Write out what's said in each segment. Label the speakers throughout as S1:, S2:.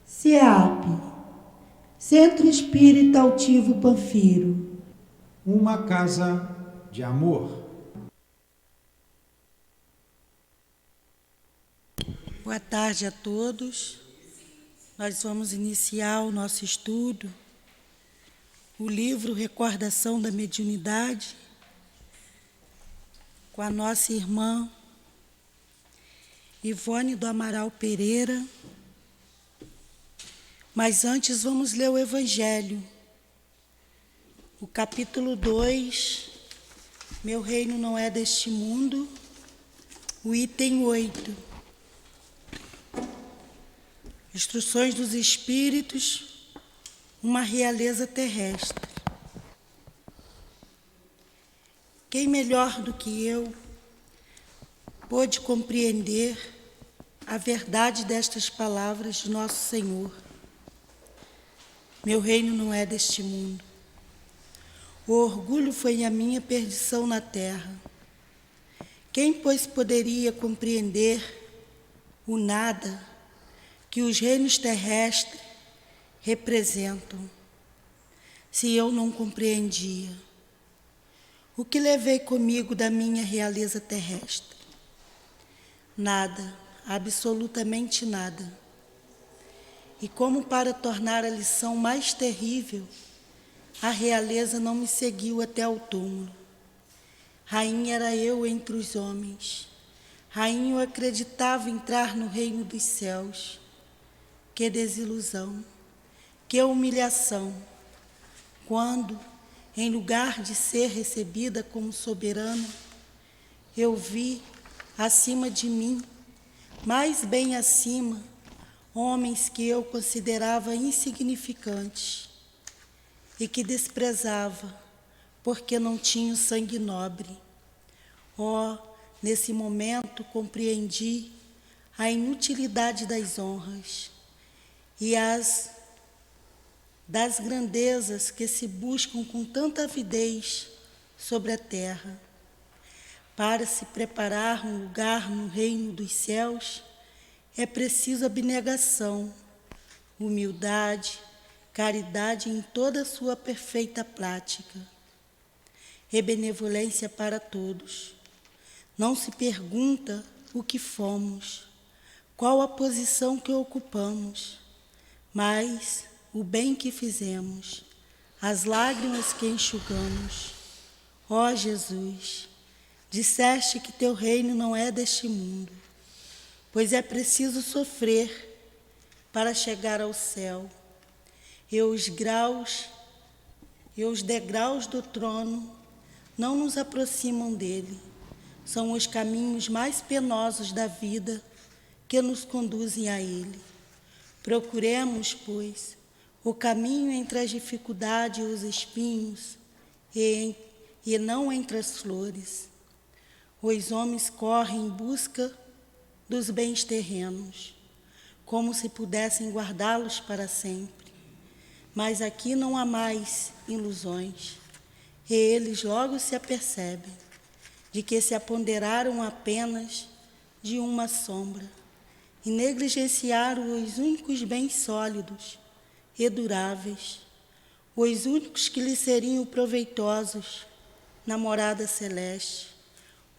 S1: CEAP, Centro Espírita Altivo Panfiro.
S2: Uma casa de amor.
S3: Boa tarde a todos. Nós vamos iniciar o nosso estudo, o livro Recordação da Mediunidade, com a nossa irmã Ivone do Amaral Pereira. Mas antes vamos ler o Evangelho, o capítulo 2, Meu Reino Não É Deste Mundo, o item 8. Instruções dos Espíritos, uma realeza terrestre. Quem melhor do que eu pôde compreender a verdade destas palavras de Nosso Senhor? Meu reino não é deste mundo. O orgulho foi a minha perdição na terra. Quem, pois, poderia compreender o nada que os reinos terrestres representam, se eu não compreendia? O que levei comigo da minha realeza terrestre? Nada, absolutamente nada. E como para tornar a lição mais terrível, a realeza não me seguiu até o túmulo. Rainha era eu entre os homens. Rainha eu acreditava entrar no reino dos céus. Que desilusão, que humilhação, quando, em lugar de ser recebida como soberana, eu vi, acima de mim, mais bem acima, homens que eu considerava insignificantes e que desprezava porque não tinham sangue nobre. Oh, nesse momento compreendi a inutilidade das honras e das grandezas que se buscam com tanta avidez sobre a terra. Para se preparar um lugar no reino dos céus, é preciso abnegação, humildade, caridade em toda a sua perfeita prática e benevolência para todos. Não se pergunta o que fomos, qual a posição que ocupamos, mas o bem que fizemos, as lágrimas que enxugamos. Ó Jesus, disseste que teu reino não é deste mundo, pois é preciso sofrer para chegar ao céu. E os degraus do trono não nos aproximam dele. São os caminhos mais penosos da vida que nos conduzem a ele. Procuremos, pois, o caminho entre as dificuldades e os espinhos, e não entre as flores. Os homens correm em busca dos bens terrenos, como se pudessem guardá-los para sempre. Mas aqui não há mais ilusões, e eles logo se apercebem de que se apoderaram apenas de uma sombra e negligenciaram os únicos bens sólidos e duráveis, os únicos que lhes seriam proveitosos na morada celeste,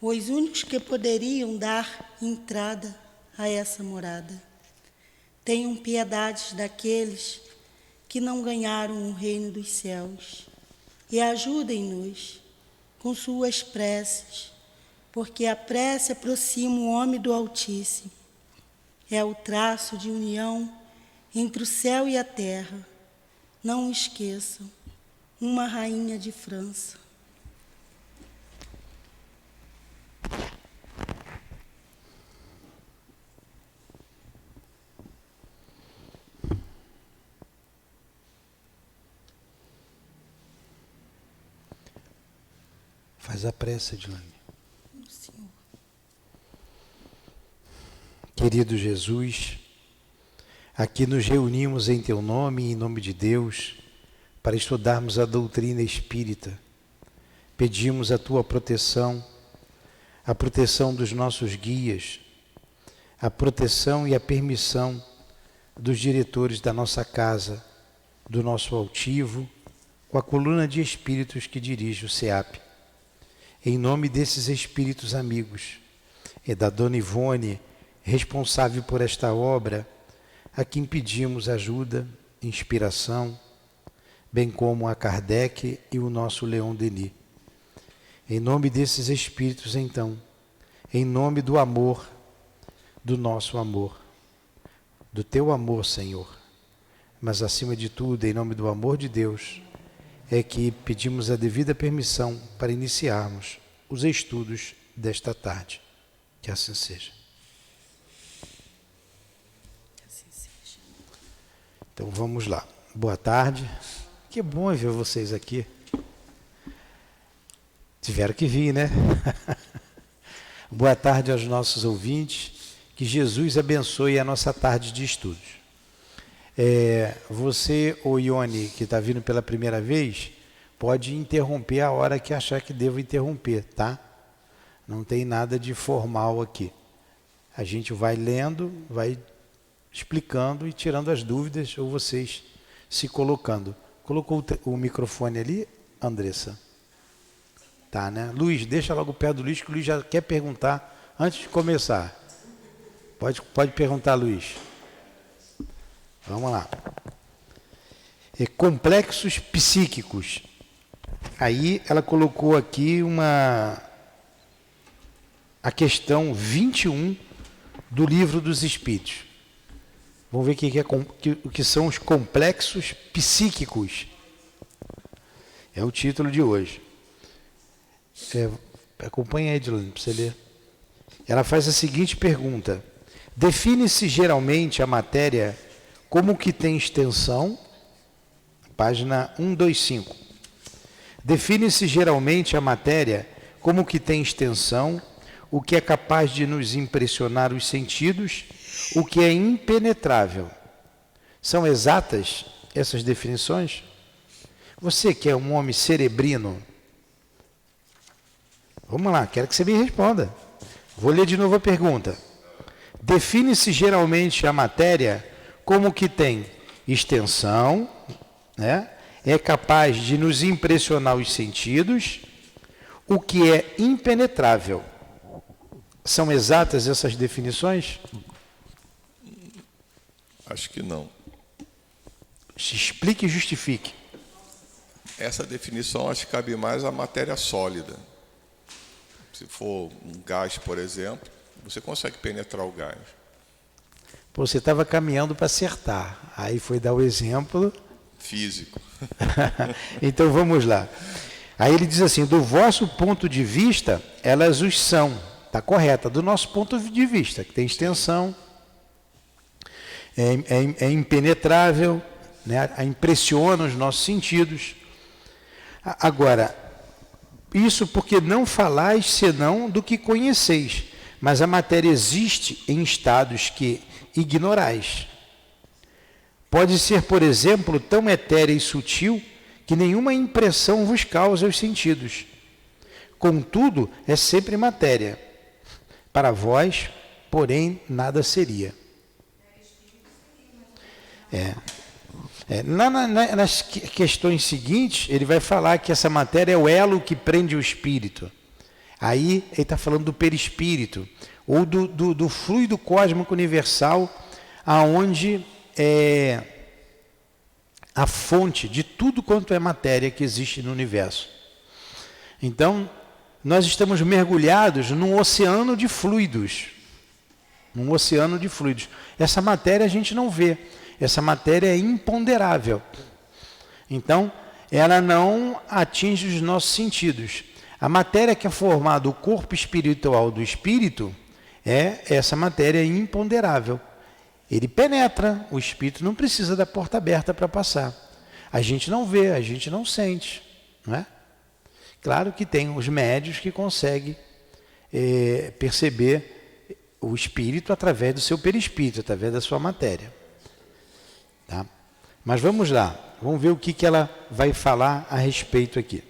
S3: os únicos que poderiam dar entrada a essa morada. Tenham piedade daqueles que não ganharam o reino dos céus e ajudem-nos com suas preces, porque a prece aproxima o homem do Altíssimo. É o traço de união entre o céu e a terra. Não esqueçam, uma rainha de França.
S2: Faz a prece, Edilane.
S3: Senhor.
S2: Querido Jesus, aqui nos reunimos em Teu nome e em nome de Deus para estudarmos a doutrina espírita. Pedimos a Tua proteção, a proteção dos nossos guias, a proteção e a permissão dos diretores da nossa casa, do nosso altivo, com a coluna de espíritos que dirige o SEAP. Em nome desses espíritos amigos e da Dona Ivone, responsável por esta obra, a quem pedimos ajuda, inspiração, bem como a Kardec e o nosso Leon Denis. Em nome desses espíritos, então, em nome do amor, do nosso amor, do teu amor, Senhor, mas acima de tudo, em nome do amor de Deus, é que pedimos a devida permissão para iniciarmos os estudos desta tarde. Que assim seja. Então vamos lá. Boa tarde. Que bom ver vocês aqui. Tiveram que vir, né? Boa tarde aos nossos ouvintes. Que Jesus abençoe a nossa tarde de estudos. Você, ô Ione, que está vindo pela primeira vez, pode interromper a hora que achar que devo interromper, tá? Não tem nada de formal aqui. A gente vai lendo, vai explicando e tirando as dúvidas, ou vocês se colocando. Colocou o microfone ali, Andressa? Tá, né? Luiz, deixa logo perto do Luiz, que o Luiz já quer perguntar antes de começar. Pode perguntar, Luiz. Vamos lá. Complexos psíquicos. Aí ela colocou aqui a questão 21 do Livro dos Espíritos. Vamos ver o que são os complexos psíquicos. É o título de hoje. Acompanha aí, Edilene, para você ler. Ela faz a seguinte pergunta. Define-se geralmente a matéria como que tem extensão, página 125. Define-se geralmente a matéria como que tem extensão, o que é capaz de nos impressionar os sentidos, o que é impenetrável. São exatas essas definições? Você que é um homem cerebrino, vamos lá, quero que você me responda. Vou ler de novo a pergunta. Define-se geralmente a matéria como que tem extensão, né? É capaz de nos impressionar os sentidos, o que é impenetrável. São exatas essas definições?
S4: Acho que não.
S2: Explique e justifique.
S4: Essa definição acho que cabe mais à matéria sólida. Se for um gás, por exemplo, você consegue penetrar o gás.
S2: Pô, você estava caminhando para acertar. Aí foi dar o exemplo.
S4: Físico.
S2: Então vamos lá. Aí ele diz assim, do vosso ponto de vista, elas os são. Está correta. Do nosso ponto de vista, que tem extensão, é impenetrável, né? Impressiona os nossos sentidos. Agora, isso porque não falais senão do que conheceis, mas a matéria existe em estados que ignorais. Pode ser, por exemplo, tão etérea e sutil que nenhuma impressão vos causa os sentidos. Contudo, é sempre matéria. Para vós, porém, nada seria. Nas questões seguintes, ele vai falar que essa matéria é o elo que prende o espírito. Aí ele está falando do perispírito, ou do fluido cósmico universal, aonde é a fonte de tudo quanto é matéria que existe no universo. Então, nós estamos mergulhados num oceano de fluidos. Num oceano de fluidos. Essa matéria a gente não vê. Essa matéria é imponderável. Então, ela não atinge os nossos sentidos. A matéria que é formada o corpo espiritual do espírito é essa matéria imponderável. Ele penetra, o espírito não precisa da porta aberta para passar. A gente não vê, a gente não sente, não é? Claro que tem os médios que conseguem perceber o espírito através do seu perispírito, através da sua matéria. Tá? Mas vamos lá, vamos ver o que ela vai falar a respeito aqui.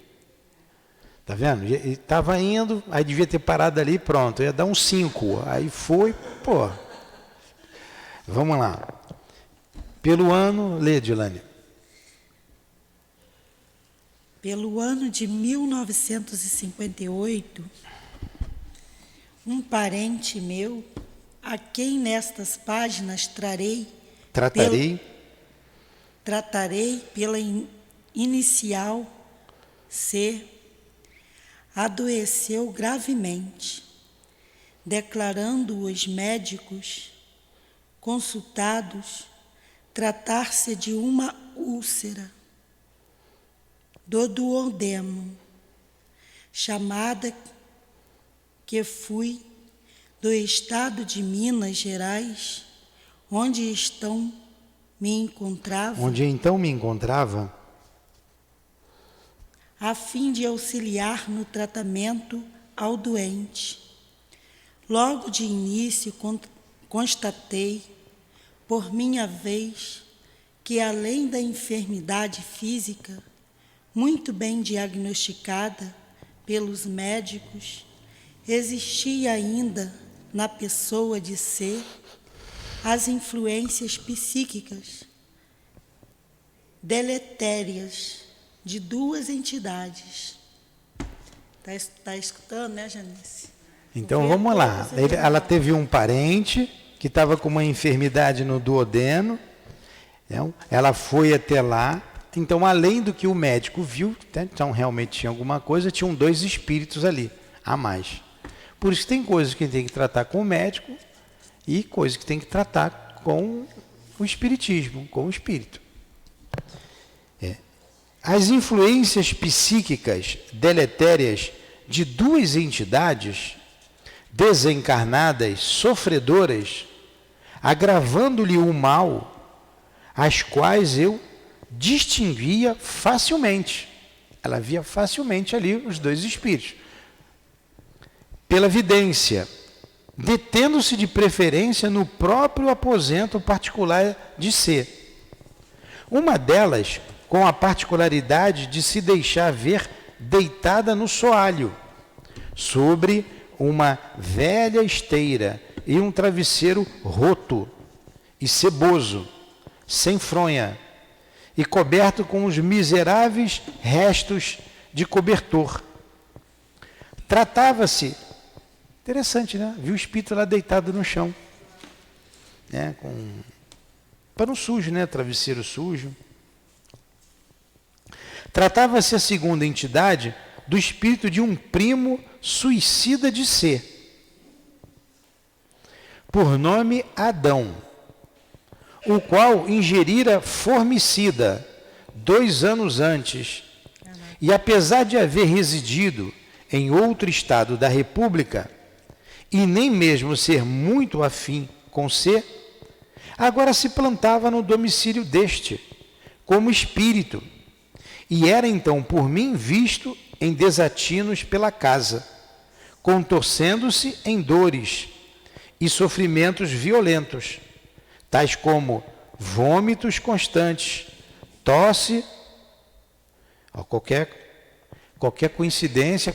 S2: Tá vendo? Ele estava indo, aí devia ter parado ali, pronto, ia dar um 5. Aí foi, pô. Vamos lá. Pelo ano, lê, Dilane.
S3: Pelo ano de 1958, um parente meu, a quem nestas páginas tratarei pela inicial C, adoeceu gravemente, declarando os médicos consultados tratar-se de uma úlcera do duodeno, chamada que fui do estado de Minas Gerais, onde então me encontrava, a fim de auxiliar no tratamento ao doente. Logo de início constatei, por minha vez, que além da enfermidade física, muito bem diagnosticada pelos médicos, existia ainda na pessoa de C as influências psíquicas deletérias de duas entidades. Está escutando, né, Janice?
S2: Então vamos lá. Ela teve um parente que estava com uma enfermidade no duodeno. Ela foi até lá. Então, além do que o médico viu, então realmente tinha alguma coisa, tinham 2 espíritos ali, a mais. Por isso tem coisas que tem que tratar com o médico e coisas que tem que tratar com o espiritismo, com o espírito. As influências psíquicas deletérias de 2 entidades desencarnadas, sofredoras, agravando-lhe o mal, as quais eu distinguia facilmente. Ela via facilmente ali os 2 espíritos. Pela vidência, detendo-se de preferência no próprio aposento particular de C. Uma delas, com a particularidade de se deixar ver deitada no soalho, sobre uma velha esteira e um travesseiro roto e seboso, sem fronha, e coberto com os miseráveis restos de cobertor. Tratava-se, interessante, né? Viu o espírito lá deitado no chão, né? Com pano sujo, né? Travesseiro sujo. Tratava-se a segunda entidade do espírito de um primo suicida de C, por nome Adão, o qual ingerira formicida 2 anos antes, e apesar de haver residido em outro estado da República, e nem mesmo ser muito afim com C, agora se plantava no domicílio deste, como espírito, e era então por mim visto em desatinos pela casa, contorcendo-se em dores e sofrimentos violentos, tais como vômitos constantes, tosse, qualquer coincidência,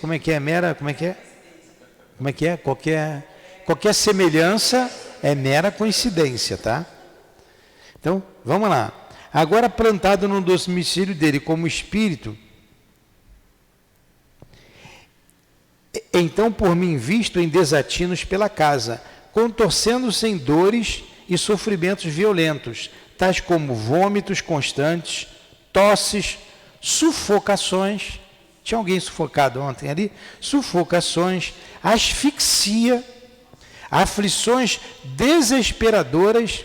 S2: qualquer semelhança é mera coincidência, tá? Então, vamos lá. Agora plantado no domicílio dele como espírito, então por mim visto em desatinos pela casa, contorcendo-se em dores e sofrimentos violentos, tais como vômitos constantes, tosses, sufocações. Tinha alguém sufocado ontem ali? Sufocações, asfixia, aflições desesperadoras,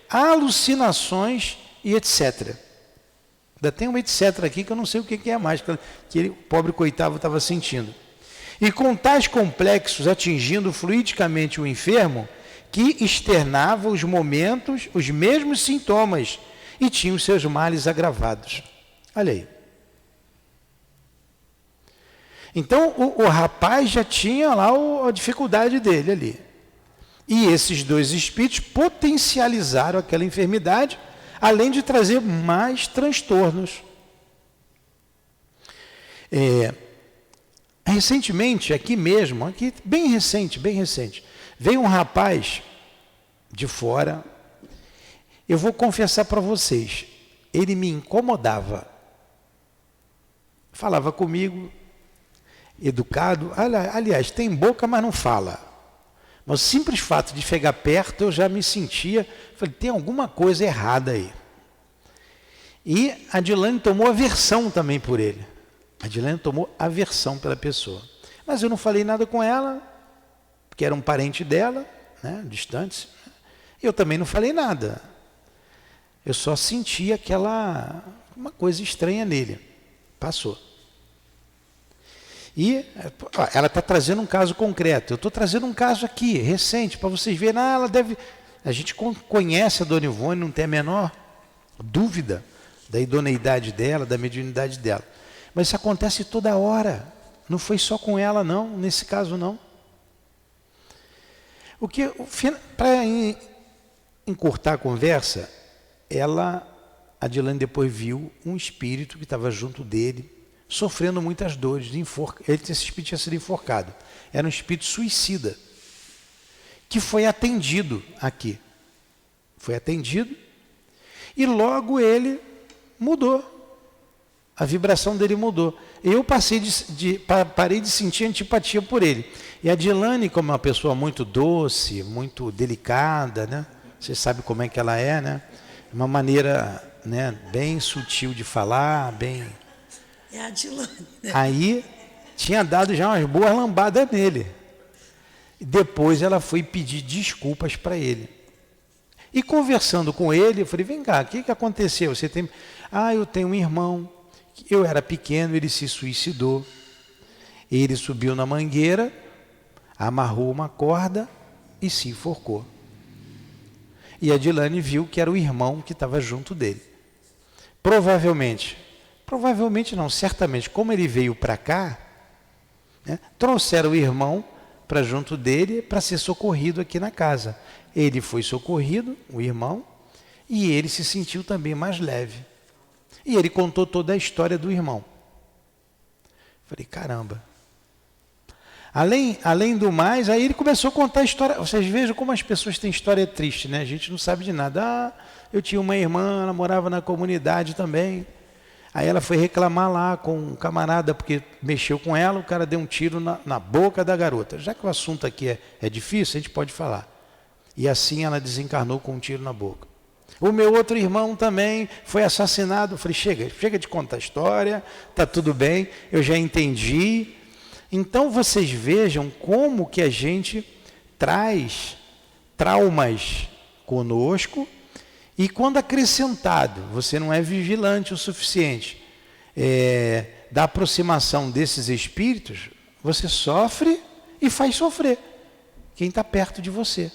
S2: alucinações e etc. Ainda tem um etc aqui que eu não sei o que é mais, que ele, o pobre coitado estava sentindo. E com tais complexos atingindo fluidicamente o enfermo, que externava os mesmos sintomas, e tinha os seus males agravados. Olha aí. Então, o rapaz já tinha lá a dificuldade dele ali. E esses 2 espíritos potencializaram aquela enfermidade, além de trazer mais transtornos. Recentemente, aqui bem recente, veio um rapaz de fora. Eu vou confessar para vocês, ele me incomodava. Falava comigo, educado, aliás, tem boca, mas não fala. Mas o simples fato de chegar perto, eu já me sentia, falei, tem alguma coisa errada aí. E a Dilane tomou aversão também por ele. A Dilane tomou aversão pela pessoa. Mas eu não falei nada com ela, porque era um parente dela, né, distante. Eu também não falei nada. Eu só senti uma coisa estranha nele. Passou. E ela está trazendo um caso concreto. Eu estou trazendo um caso aqui, recente, para vocês verem. A gente conhece a Dona Ivone, não tem a menor dúvida da idoneidade dela, da mediunidade dela. Mas isso acontece toda hora. Não foi só com ela, não. Nesse caso, não. Para encurtar a conversa, a Dilane depois viu um espírito que estava junto dele, sofrendo muitas dores. Esse espírito tinha sido enforcado. Era um espírito suicida, que foi atendido aqui. Foi atendido e logo ele mudou. A vibração dele mudou. Eu parei de sentir antipatia por ele. E a Dilane, como é uma pessoa muito doce, muito delicada, né? Você sabe como é que ela é, né? Uma maneira, né, bem sutil de falar, bem...
S3: É a Dilane, né?
S2: Aí tinha dado já umas boas lambadas nele. E depois ela foi pedir desculpas para ele. E conversando com ele, eu falei, vem cá, o que aconteceu? Eu tenho um irmão, eu era pequeno, ele se suicidou. Ele subiu na mangueira, amarrou uma corda e se enforcou. E a Dilane viu que era o irmão que estava junto dele. Provavelmente não, certamente, como ele veio para cá, né, trouxeram o irmão para junto dele para ser socorrido aqui na casa. Ele foi socorrido, o irmão, e ele se sentiu também mais leve. E ele contou toda a história do irmão. Falei, caramba. Além do mais, aí ele começou a contar a história. Vocês vejam como as pessoas têm história triste, né? A gente não sabe de nada. Eu tinha uma irmã, ela morava na comunidade também. Aí ela foi reclamar lá com um camarada, porque mexeu com ela, o cara deu um tiro na boca da garota. Já que o assunto aqui é difícil, a gente pode falar. E assim ela desencarnou com um tiro na boca. O meu outro irmão também foi assassinado. Eu falei, chega de contar a história, está tudo bem, eu já entendi. Então vocês vejam como que a gente traz traumas conosco e quando acrescentado, você não é vigilante o suficiente da aproximação desses espíritos, você sofre e faz sofrer quem está perto de você.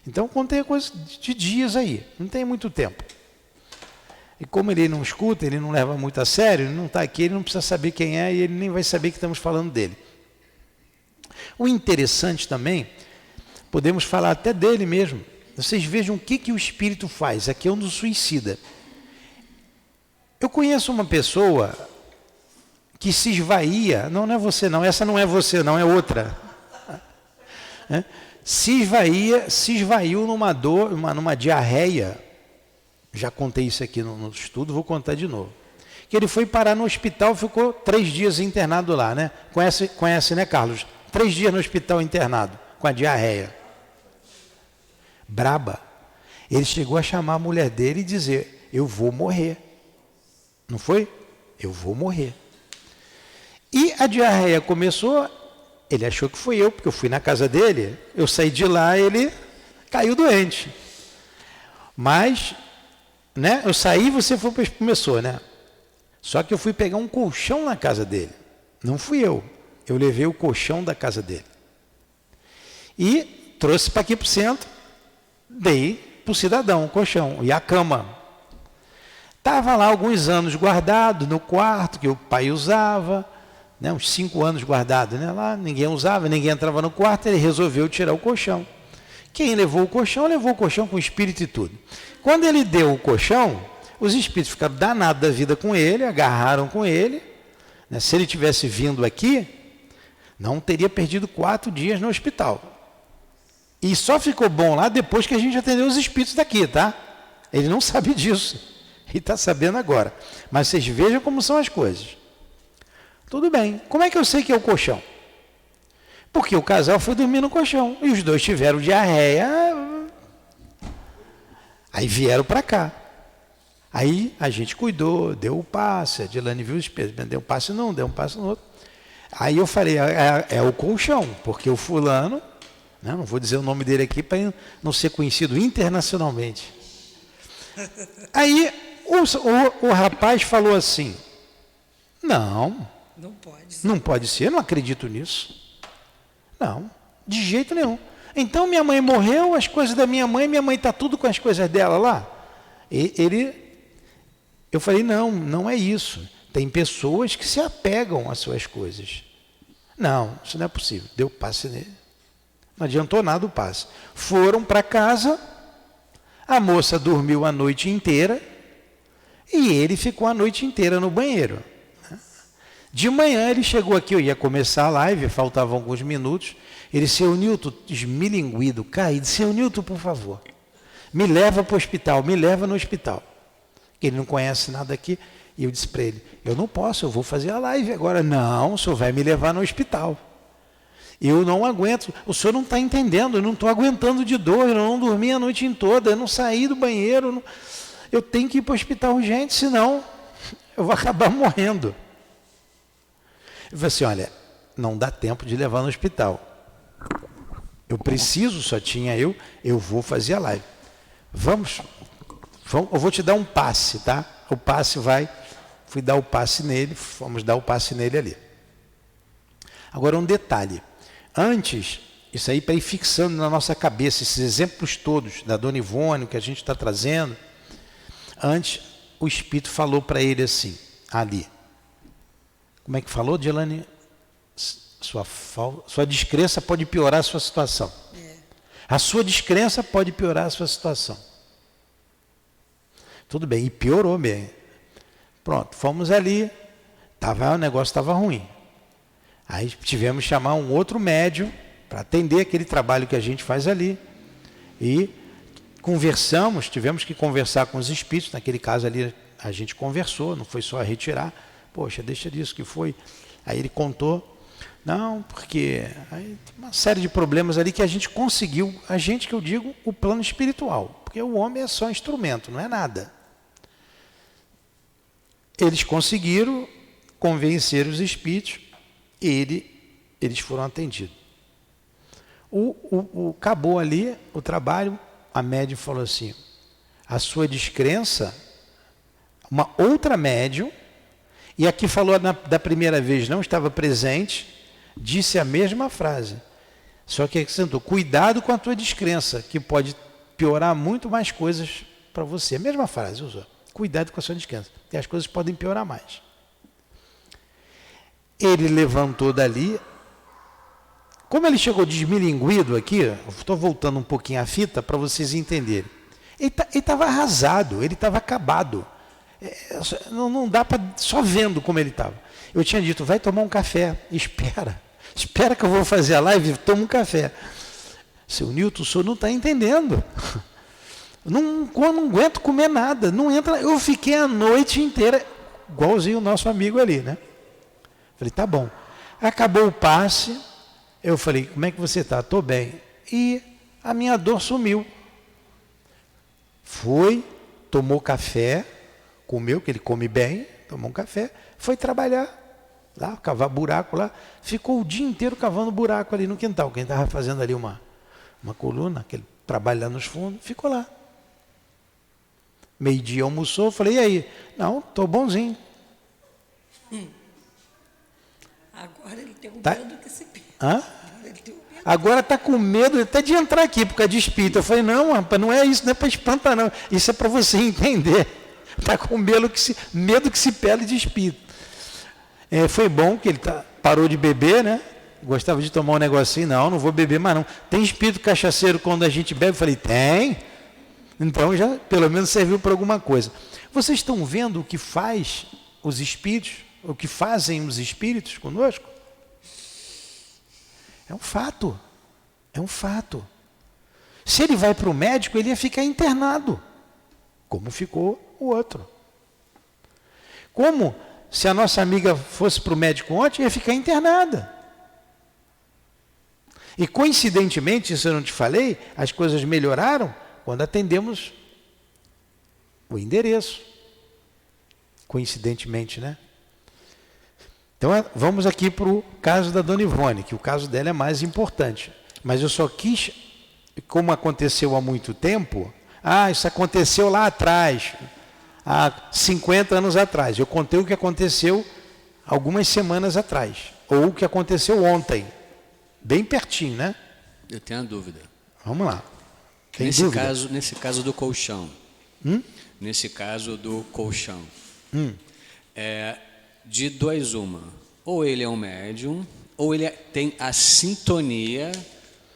S2: Então contei a coisa de dias aí, não tem muito tempo. E como ele não escuta, ele não leva muito a sério, ele não está aqui, ele não precisa saber quem é e ele nem vai saber que estamos falando dele. O interessante também, podemos falar até dele mesmo. Vocês vejam o que o espírito faz. Aqui é um do suicida. Eu conheço uma pessoa que se esvaía, não é você não, essa não é você não, é outra. Se esvaiu numa dor, numa diarreia. Já contei isso aqui no estudo, vou contar de novo. Que ele foi parar no hospital, ficou 3 dias internado lá, né? Conhece, né, Carlos? 3 dias no hospital internado, com a diarreia. Braba. Ele chegou a chamar a mulher dele e dizer, eu vou morrer. Não foi? Eu vou morrer. E a diarreia começou, ele achou que fui eu, porque eu fui na casa dele, eu saí de lá, ele caiu doente. Mas... né? Eu saí e você começou, né? Só que eu fui pegar um colchão na casa dele. Não fui eu. Eu levei o colchão da casa dele. E trouxe para aqui para o centro, dei para o cidadão o colchão e a cama. Estava lá alguns anos guardado no quarto que o pai usava, né? Uns 5 anos guardado, né? Lá ninguém usava, ninguém entrava no quarto, ele resolveu tirar o colchão. Quem levou o colchão com espírito e tudo. Quando ele deu o colchão, os espíritos ficaram danados da vida com ele, agarraram com ele. Né? Se ele tivesse vindo aqui, não teria perdido 4 dias no hospital. E só ficou bom lá depois que a gente atendeu os espíritos daqui, tá? Ele não sabe disso. Ele está sabendo agora. Mas vocês vejam como são as coisas. Tudo bem. Como é que eu sei que é o colchão? Porque o casal foi dormir no colchão. E os dois tiveram diarreia. Aí vieram para cá. Aí a gente cuidou, deu o passe. A Dilane viu o espelho. Deu um passe num, deu um passe no outro. Aí eu falei, é o colchão. Porque o fulano... Não vou dizer o nome dele aqui para não ser conhecido internacionalmente. Aí o rapaz falou assim, não pode ser, não acredito nisso. Não, de jeito nenhum. Então minha mãe morreu, as coisas da minha mãe está tudo com as coisas dela lá. Eu falei, não é isso. Tem pessoas que se apegam às suas coisas. Não, isso não é possível. Deu passe nele. Não adiantou nada o passe. Foram para casa, a moça dormiu a noite inteira e ele ficou a noite inteira no banheiro. De manhã ele chegou aqui, eu ia começar a live, faltavam alguns minutos. Ele, seu Nilton, esmilinguido, caído, seu Nilton, por favor, me leva para o hospital, me leva no hospital. Ele não conhece nada aqui. E eu disse para ele, eu não posso, eu vou fazer a live agora. Não, o senhor vai me levar no hospital. Eu não aguento, o senhor não está entendendo, eu não estou aguentando de dor, eu não dormi a noite toda, eu não saí do banheiro, eu tenho que ir para o hospital urgente, senão eu vou acabar morrendo. Eu falei assim, olha, não dá tempo de levar no hospital. Eu preciso, só tinha eu vou fazer a live. Vamos, eu vou te dar um passe, tá? O passe fui dar o passe nele, vamos dar o passe nele ali. Agora um detalhe. Antes, isso aí para ir fixando na nossa cabeça, esses exemplos todos da Dona Ivone, que a gente está trazendo, antes o Espírito falou para ele assim, ali. Como é que falou, Dilane? Sua descrença pode piorar a sua situação. A sua descrença pode piorar a sua situação. Tudo bem, e piorou bem. Pronto, fomos ali, o negócio estava ruim. Aí tivemos que chamar um outro médium para atender aquele trabalho que a gente faz ali. E tivemos que conversar com os espíritos, naquele caso ali a gente conversou, não foi só retirar. Poxa, deixa disso que foi. Aí ele contou, não, porque aí, uma série de problemas ali que a gente conseguiu, que eu digo, o plano espiritual, porque o homem é só instrumento, não é nada. Eles conseguiram convencer os espíritos, eles foram atendidos. Acabou ali o trabalho, a médium falou assim, a sua descrença, uma outra médium, e a que falou da primeira vez não estava presente, disse a mesma frase, só que acrescentou, cuidado com a tua descrença, que pode piorar muito mais coisas para você. A mesma frase usou, cuidado com a sua descrença, porque as coisas podem piorar mais. Ele levantou dali, como ele chegou desmilinguido aqui, estou voltando um pouquinho a fita para vocês entenderem. Ele estava arrasado, ele estava acabado. Não dá para, só vendo como ele estava. Eu tinha dito, vai tomar um café, espera que eu vou fazer a live, toma um café. Seu Nilton, o senhor não está entendendo. Não aguento comer nada, não entra. Eu fiquei a noite inteira, igualzinho o nosso amigo ali, né? Falei, tá bom. Acabou o passe, eu falei, como é que você está? Estou bem. E a minha dor sumiu. Foi, tomou café, comeu, que ele come bem, tomou um café, foi trabalhar lá, cavar buraco lá, ficou o dia inteiro cavando buraco ali no quintal. Quem estava fazendo ali uma coluna, aquele trabalho lá nos fundos, ficou lá. Meio-dia almoçou, falei, e aí? Não, estou bonzinho.
S3: Agora ele tem medo que se perca.
S2: Hã? Agora está com medo até de entrar aqui por causa de espírito. Eu falei, não, rapaz, não é isso, não é para espantar, não. Isso é para você entender. Está com medo que se pele de espírito. Foi bom que ele parou de beber, né? Gostava de tomar um negocinho. Não vou beber mais não. Tem espírito cachaceiro quando a gente bebe? Eu falei, tem. Então já pelo menos serviu para alguma coisa. Vocês estão vendo o que faz os espíritos? O que fazem os espíritos conosco? É um fato. Se ele vai para o médico, ele ia ficar internado, como ficou o outro. Como se a nossa amiga fosse para o médico ontem, ia ficar internada. E coincidentemente, isso eu não te falei, as coisas melhoraram quando atendemos o endereço. Coincidentemente, né? Então, vamos aqui para o caso da Dona Ivone, que o caso dela é mais importante. Mas eu só quis, como aconteceu há muito tempo, isso aconteceu lá atrás, há 50 anos atrás. Eu contei o que aconteceu algumas semanas atrás, ou o que aconteceu ontem, bem pertinho, né?
S5: Eu tenho a dúvida.
S2: Vamos lá.
S5: Nesse caso do colchão. Nesse caso do colchão. De duas uma. Ou ele é um médium, ou ele tem a sintonia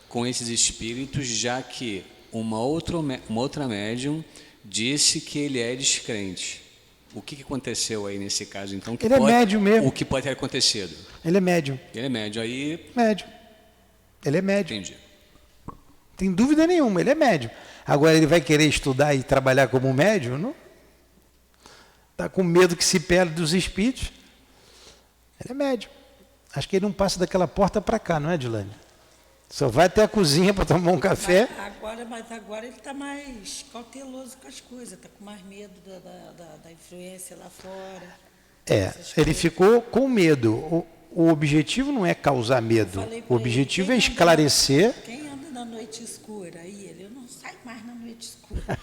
S5: com esses espíritos, já que uma outra médium disse que ele é descrente. O que aconteceu aí nesse caso, então?
S2: Ele é médium mesmo.
S5: O que pode ter acontecido?
S2: Ele é médium.
S5: Ele é médium, aí...
S2: Médium. Ele é médium.
S5: Entendi.
S2: Não tem dúvida nenhuma, ele é médium. Agora, ele vai querer estudar e trabalhar como médium? Não. Está com medo que se perde dos espíritos. Ele é médium. Acho que ele não passa daquela porta para cá, não é, Dilane? Só vai até a cozinha para tomar um café.
S3: Mas agora ele está mais cauteloso com as coisas, está com mais medo da influência lá fora.
S2: Ele ficou com medo. O objetivo não é causar medo. O objetivo é esclarecer.
S3: Quem anda na noite escura? Aí ele, eu não saio mais na noite escura.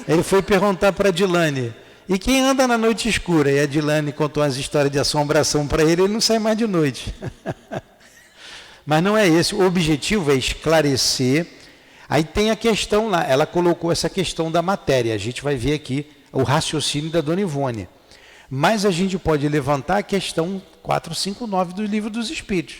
S2: Ele foi perguntar para a Dilane, e quem anda na noite escura? E a Dilane contou umas histórias de assombração para ele não sai mais de noite. Mas não é esse, o objetivo é esclarecer. Aí tem a questão lá, ela colocou essa questão da matéria, a gente vai ver aqui o raciocínio da Dona Ivone. Mas a gente pode levantar a questão 459 do Livro dos Espíritos.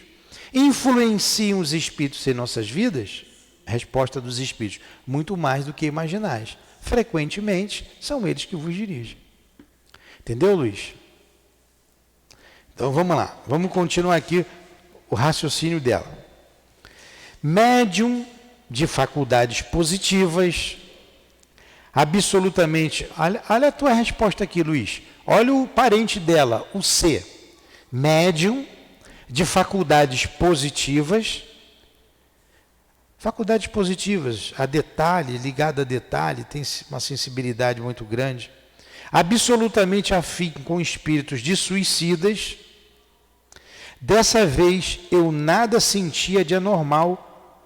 S2: Influenciam os espíritos em nossas vidas? Resposta dos espíritos, muito mais do que imaginais. Frequentemente, são eles que vos dirigem. Entendeu, Luiz? Então, vamos lá. Vamos continuar aqui o raciocínio dela. Médium de faculdades positivas, absolutamente... Olha a tua resposta aqui, Luiz. Olha o parente dela, o C. Médium de faculdades positivas. Faculdades positivas, a detalhe, ligada a detalhe, tem uma sensibilidade muito grande. Absolutamente afim com espíritos de suicidas. Dessa vez, eu nada sentia de anormal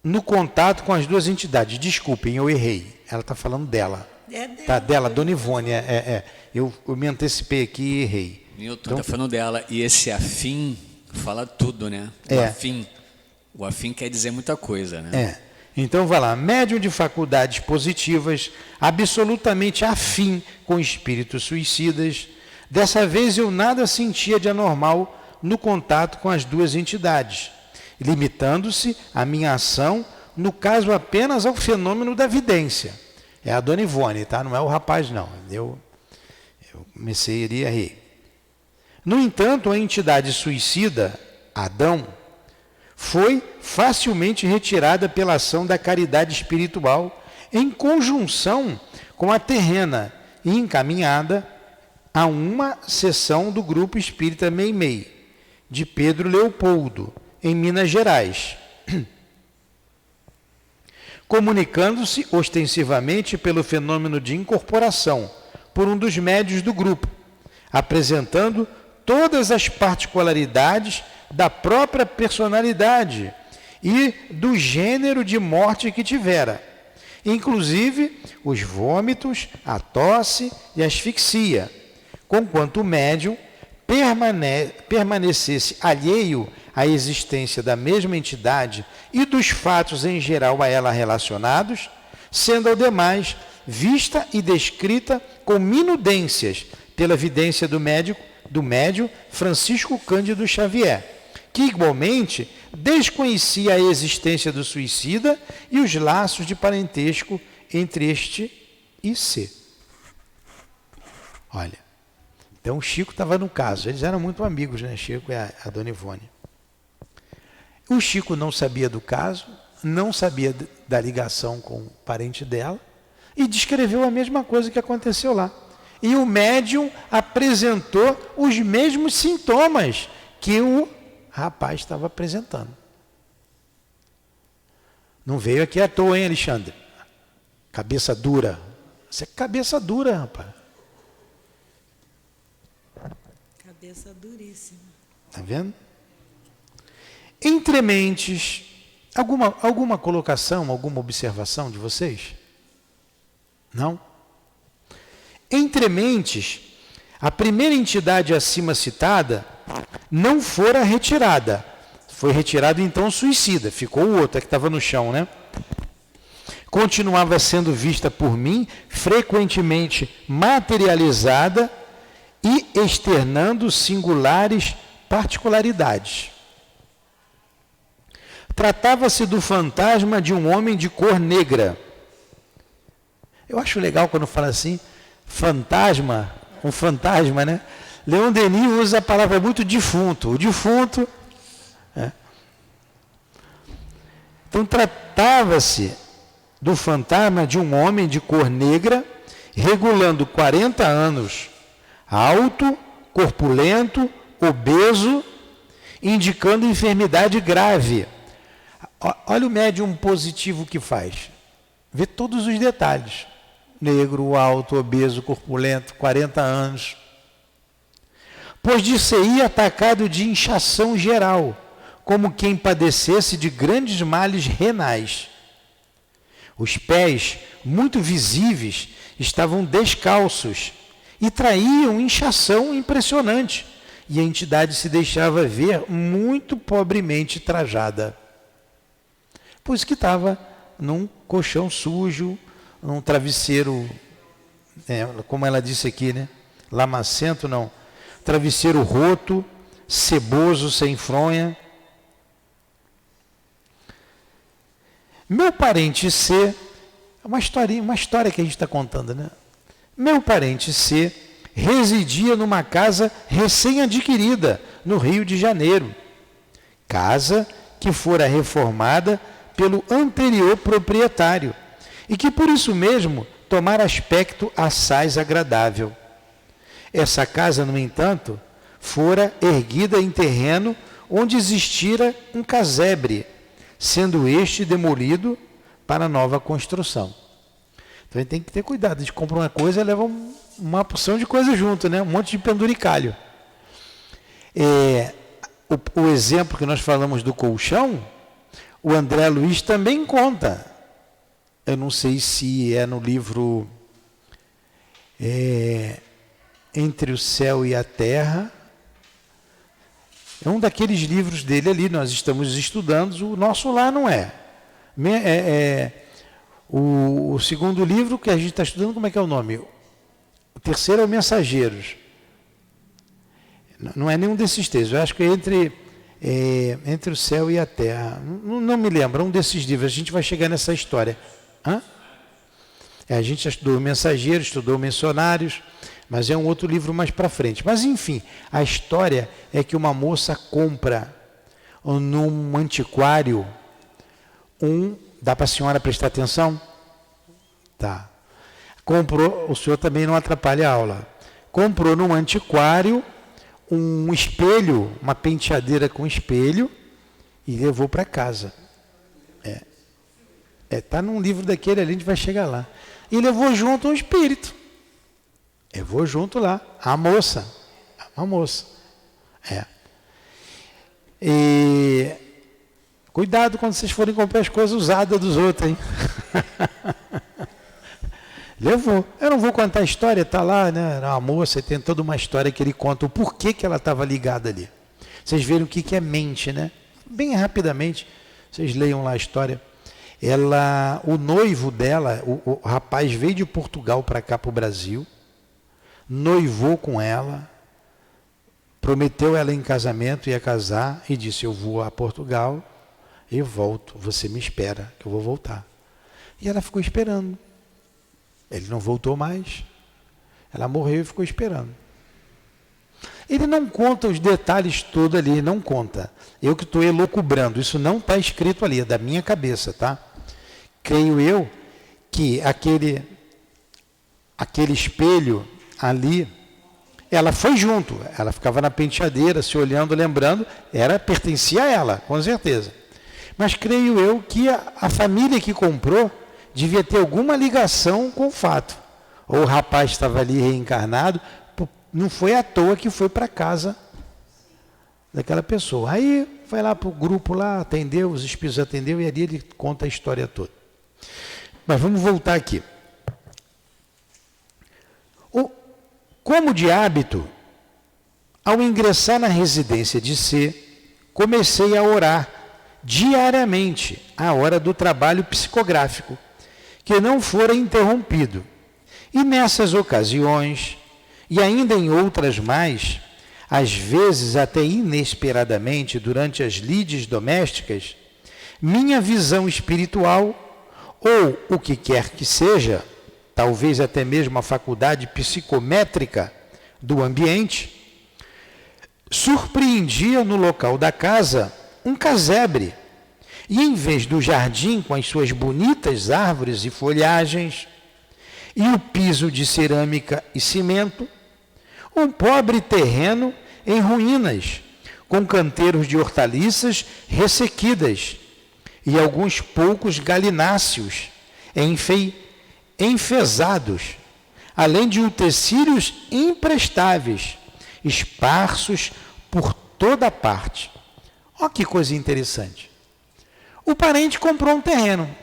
S2: no contato com as duas entidades. Desculpem, eu errei. Ela está falando dela. Dela, Dona Ivone. Eu me antecipei aqui e errei.
S5: Newton está falando dela. E esse afim fala tudo, né? O afim quer dizer muita coisa, né?
S2: Então, vai lá. Médium de faculdades positivas, absolutamente afim com espíritos suicidas. Dessa vez, eu nada sentia de anormal no contato com as duas entidades, limitando-se a minha ação, no caso, apenas ao fenômeno da vidência. É a Dona Ivone, tá? Não é o rapaz, não. Eu comecei a rir. No entanto, a entidade suicida, Adão, foi facilmente retirada pela ação da caridade espiritual, em conjunção com a terrena, e encaminhada a uma sessão do Grupo Espírita Meimei, de Pedro Leopoldo, em Minas Gerais, comunicando-se ostensivamente pelo fenômeno de incorporação por um dos médios do grupo, apresentando todas as particularidades da própria personalidade e do gênero de morte que tivera, inclusive os vômitos, a tosse e a asfixia, conquanto o médium permanecesse alheio à existência da mesma entidade e dos fatos em geral a ela relacionados, sendo, ao demais, vista e descrita com minudências pela vidência do médium Francisco Cândido Xavier, que igualmente desconhecia a existência do suicida e os laços de parentesco entre este e C. Olha, então o Chico estava no caso, eles eram muito amigos, né, Chico e a Dona Ivone. O Chico não sabia do caso, não sabia da ligação com o parente dela e descreveu a mesma coisa que aconteceu lá. E o médium apresentou os mesmos sintomas que o rapaz estava apresentando. Não veio aqui à toa, hein, Alexandre? Cabeça dura. Você é cabeça dura, rapaz.
S3: Cabeça duríssima.
S2: Está vendo? Entre mentes, alguma colocação, alguma observação de vocês? Não? Entre mentes, a primeira entidade acima citada não fora retirada. Foi retirado então o suicida, ficou o outro, que estava no chão, né? Continuava sendo vista por mim, frequentemente materializada e externando singulares particularidades. Tratava-se do fantasma de um homem de cor negra. Eu acho legal quando fala assim, fantasma, um fantasma, né? Leon Denis usa a palavra muito defunto. O defunto... Então, tratava-se do fantasma de um homem de cor negra, regulando 40 anos, alto, corpulento, obeso, indicando enfermidade grave. Olha o médium positivo que faz. Vê todos os detalhes. Negro, alto, obeso, corpulento, 40 anos. Pois de ser atacado de inchação geral, como quem padecesse de grandes males renais. Os pés, muito visíveis, estavam descalços e traíam inchação impressionante, e a entidade se deixava ver muito pobremente trajada. Por isso que estava num colchão sujo, num travesseiro, como ela disse aqui, né? Lamacento não, travesseiro roto, ceboso, sem fronha. Meu parente C, uma história que a gente está contando, né? Meu parente C residia numa casa recém-adquirida no Rio de Janeiro. Casa que fora reformada pelo anterior proprietário e que por isso mesmo tomara aspecto assaz agradável. Essa casa, no entanto, fora erguida em terreno onde existira um casebre, sendo este demolido para nova construção. Então a gente tem que ter cuidado, a gente compra uma coisa e leva uma porção de coisa junto, né? Um monte de penduricalho. O exemplo que nós falamos do colchão, o André Luiz também conta. Eu não sei se é no livro Entre o Céu e a Terra. É um daqueles livros dele ali, nós estamos estudando, o nosso lá não é. O segundo livro que a gente está estudando, como é que é o nome? O terceiro é o Mensageiros. Não é nenhum desses textos, eu acho que é entre o Céu e a Terra. Não me lembro, é um desses livros, a gente vai chegar nessa história. A gente já estudou o Mensageiros, estudou o Missionários, mas é um outro livro mais para frente. Mas, enfim, a história é que uma moça compra num antiquário dá para a senhora prestar atenção? Tá. Comprou, o senhor também não atrapalha a aula. Comprou num antiquário um espelho, uma penteadeira com espelho e levou para casa. Tá num livro daquele ali, a gente vai chegar lá. E levou junto um espírito. Levou junto lá, a moça. Uma moça. E cuidado quando vocês forem comprar as coisas usadas dos outros, hein? Levou. Eu não vou contar a história, está lá, né? A moça tem toda uma história que ele conta o porquê que ela estava ligada ali. Vocês viram o que é mente, né? Bem rapidamente, vocês leiam lá a história. O noivo dela, o rapaz veio de Portugal para cá, para o Brasil, noivou com ela, prometeu ela em casamento, ia casar, e disse, eu vou a Portugal e volto, você me espera, que eu vou voltar. E ela ficou esperando. Ele não voltou mais. Ela morreu e ficou esperando. Ele não conta os detalhes todos ali, não conta. Eu que estou elucubrando, isso não está escrito ali, é da minha cabeça, tá? Creio eu que aquele espelho ali, ela foi junto, ela ficava na penteadeira, se olhando, lembrando, pertencia a ela, com certeza. Mas creio eu que a família que comprou devia ter alguma ligação com o fato. Ou o rapaz estava ali reencarnado, não foi à toa que foi para casa daquela pessoa. Aí foi lá para o grupo lá, atendeu, os espíritos atendeu, e ali ele conta a história toda. Mas vamos voltar aqui. Como de hábito, ao ingressar na residência de C, comecei a orar diariamente à hora do trabalho psicográfico, que não fora interrompido. E nessas ocasiões, e ainda em outras mais, às vezes até inesperadamente durante as lides domésticas, minha visão espiritual, ou o que quer que seja, talvez até mesmo a faculdade psicométrica do ambiente, surpreendia no local da casa um casebre, e em vez do jardim com as suas bonitas árvores e folhagens, e o piso de cerâmica e cimento, um pobre terreno em ruínas, com canteiros de hortaliças ressequidas e alguns poucos galináceos enfesados, além de utensílios imprestáveis, esparsos por toda parte. Olha que coisa interessante. O parente comprou um terreno,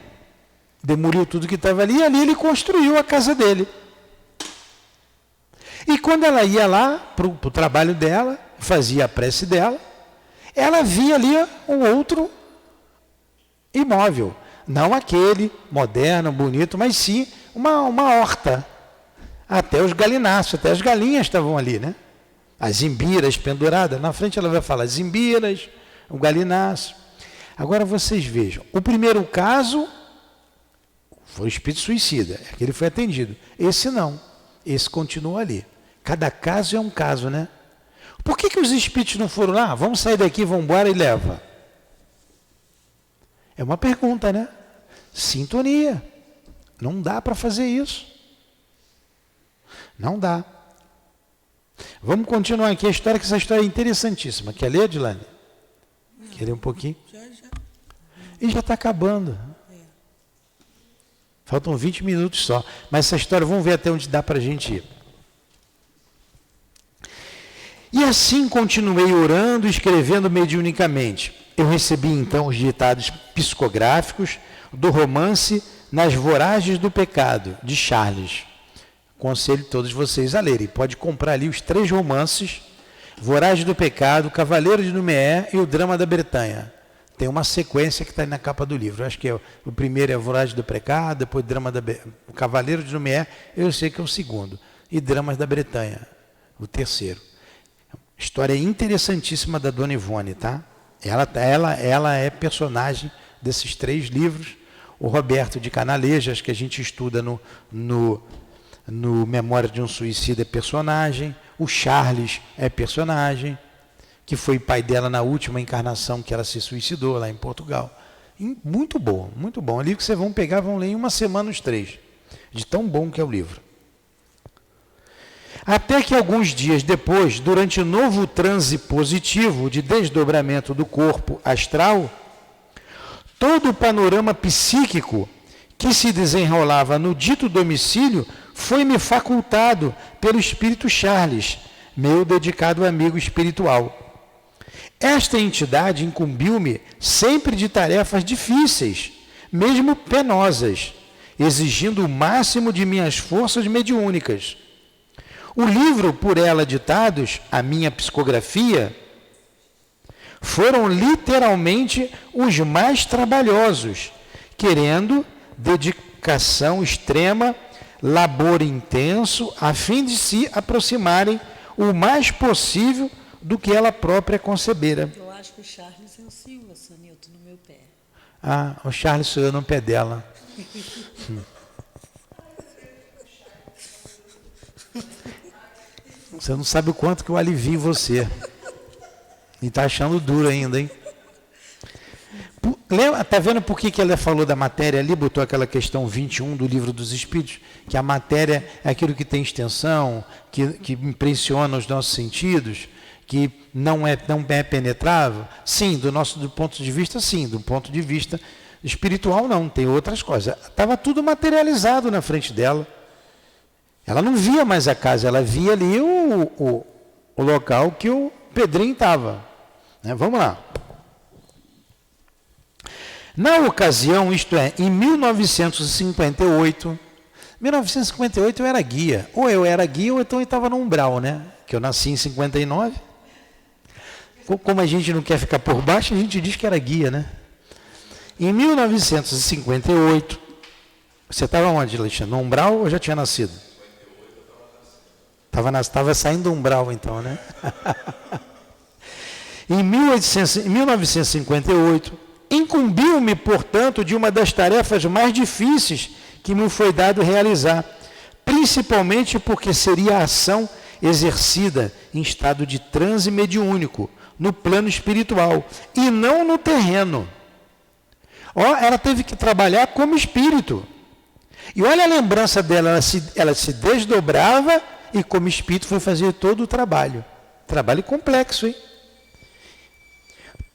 S2: demoliu tudo que estava ali, e ali ele construiu a casa dele. E quando ela ia lá para o trabalho dela, fazia a prece dela, ela via ali um outro imóvel. Não aquele moderno, bonito, mas sim uma horta. Até os galináceos, até as galinhas estavam ali, né? As zimbiras penduradas. Na frente ela vai falar zimbiras, o galináceo. Agora vocês vejam. O primeiro caso foi o espírito suicida, que ele foi atendido. Esse não. Esse continua ali. Cada caso é um caso, né? Por que os espíritos não foram lá? Vamos sair daqui, vamos embora e leva. É uma pergunta, né? Sintonia. Não dá para fazer isso. Não dá. Vamos continuar aqui a história, que essa história é interessantíssima. Quer ler, Adilane? Quer ler um pouquinho?
S3: Já.
S2: E já está acabando. Faltam 20 minutos só. Mas essa história, vamos ver até onde dá para a gente ir. E assim continuei orando e escrevendo mediunicamente. Eu recebi então os ditados psicográficos do romance Nas Voragens do Pecado, de Charles. Aconselho todos vocês a lerem. Pode comprar ali os 3 romances, Voragem do Pecado, Cavaleiro de Noé e o Drama da Bretanha. Tem uma sequência que está aí na capa do livro. Eu acho que o primeiro é Voragem do Pecado, depois o Cavaleiro de Noé, eu sei que é o segundo. E Dramas da Bretanha, o terceiro. História interessantíssima da Dona Ivone, tá? Ela é personagem desses 3 livros. O Roberto de Canalejas, que a gente estuda no Memória de um Suicida, é personagem. O Charles é personagem, que foi pai dela na última encarnação que ela se suicidou lá em Portugal. Muito bom, muito bom. É um livro que vocês vão pegar, vão ler em uma semana os 3. De tão bom que é o livro. Até que alguns dias depois, durante o novo transe positivo de desdobramento do corpo astral, todo o panorama psíquico que se desenrolava no dito domicílio foi-me facultado pelo Espírito Charles, meu dedicado amigo espiritual. Esta entidade incumbiu-me sempre de tarefas difíceis, mesmo penosas, exigindo o máximo de minhas forças mediúnicas. O livro por ela ditados, a minha psicografia, foram literalmente os mais trabalhosos, querendo dedicação extrema, labor intenso, a fim de se aproximarem o mais possível do que ela própria concebera.
S3: Eu acho que o Charles é o senhor, Sanilton, no meu pé.
S2: Ah, o Charles sou eu no pé dela. Você não sabe o quanto que eu alivio você. E está achando duro ainda, hein? Está vendo por que ela falou da matéria ali, botou aquela questão 21 do Livro dos Espíritos, que a matéria é aquilo que tem extensão, que impressiona os nossos sentidos, que não é penetrável? Sim, do ponto de vista, sim. Do ponto de vista espiritual, não. Tem outras coisas. Estava tudo materializado na frente dela. Ela não via mais a casa, ela via ali o local que o Pedrinho estava. Né? Vamos lá. Na ocasião, isto é, em 1958, eu era guia. Ou eu era guia ou então eu estava no umbral, né? Que eu nasci em 59. Como a gente não quer ficar por baixo, a gente diz que era guia, né? Em 1958, você estava onde, Alexandre? No umbral ou já tinha nascido? Estava saindo do umbral, então, né? Em 1958, incumbiu-me, portanto, de uma das tarefas mais difíceis que me foi dado realizar, principalmente porque seria a ação exercida em estado de transe mediúnico, no plano espiritual, e não no terreno. Ela teve que trabalhar como espírito. E olha a lembrança dela, ela se desdobrava e como espírito foi fazer todo o trabalho. Trabalho complexo, hein?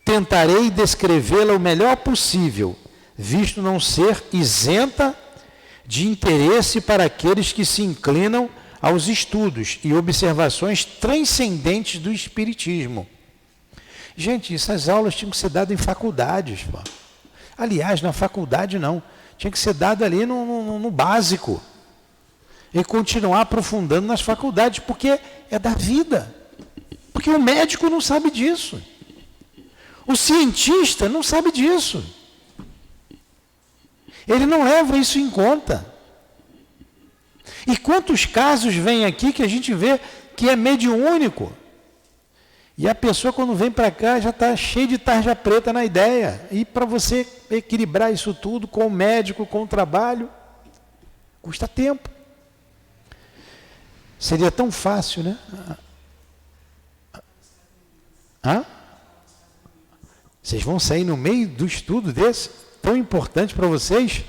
S2: Tentarei descrevê-la o melhor possível, visto não ser isenta de interesse para aqueles que se inclinam aos estudos e observações transcendentes do Espiritismo. Gente, essas aulas tinham que ser dadas em faculdades. Pô. Aliás, na faculdade não. Tinha que ser dado ali no básico. E continuar aprofundando nas faculdades, porque é da vida. Porque o médico não sabe disso. O cientista não sabe disso. Ele não leva isso em conta. E quantos casos vêm aqui que a gente vê que é mediúnico? E a pessoa, quando vem para cá, já está cheia de tarja preta na ideia. E para você equilibrar isso tudo com o médico, com o trabalho, custa tempo. Seria tão fácil, né? Hã? Vocês vão sair no meio do estudo desse, tão importante para vocês?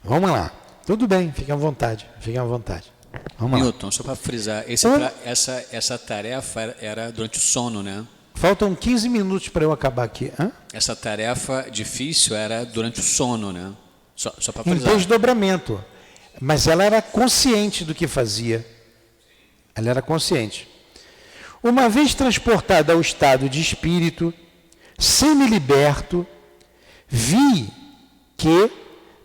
S2: Vamos lá. Tudo bem, fiquem à vontade. Fiquem à vontade. Vamos
S5: Newton, só para frisar, essa tarefa era durante o sono, né?
S2: Faltam 15 minutos para eu acabar aqui. Hã?
S5: Essa tarefa difícil era durante o sono, né? Só para
S2: Em
S5: frisar.
S2: desdobramento. Mas ela era consciente do que fazia. Ela era consciente. Uma vez transportada ao estado de espírito, semi-liberto, vi que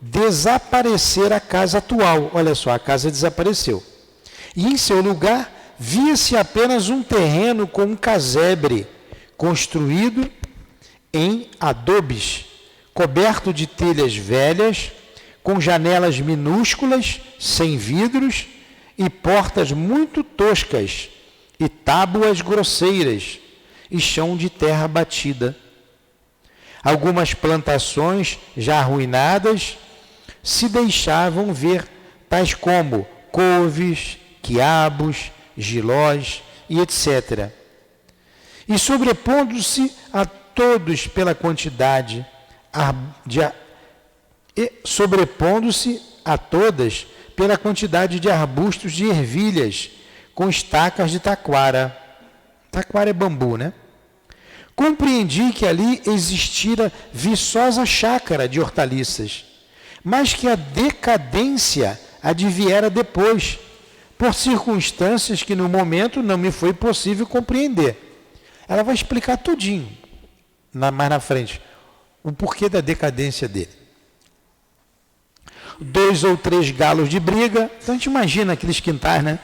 S2: desaparecer a casa atual. Olha só, a casa desapareceu. E em seu lugar, via-se apenas um terreno com um casebre, construído em adobes, coberto de telhas velhas, com janelas minúsculas, sem vidros, e portas muito toscas, e tábuas grosseiras, e chão de terra batida. Algumas plantações já arruinadas se deixavam ver, tais como couves, quiabos, gilós e etc. E sobrepondo-se a todos pela quantidade de arbustos de ervilhas com estacas de taquara. Taquara é bambu, né? Compreendi que ali existira viçosa chácara de hortaliças, mas que a decadência adviera depois, por circunstâncias que no momento não me foi possível compreender. Ela vai explicar tudinho, mais na frente, o porquê da decadência dele. 2 ou 3 galos de briga, então a gente imagina aqueles quintais, né?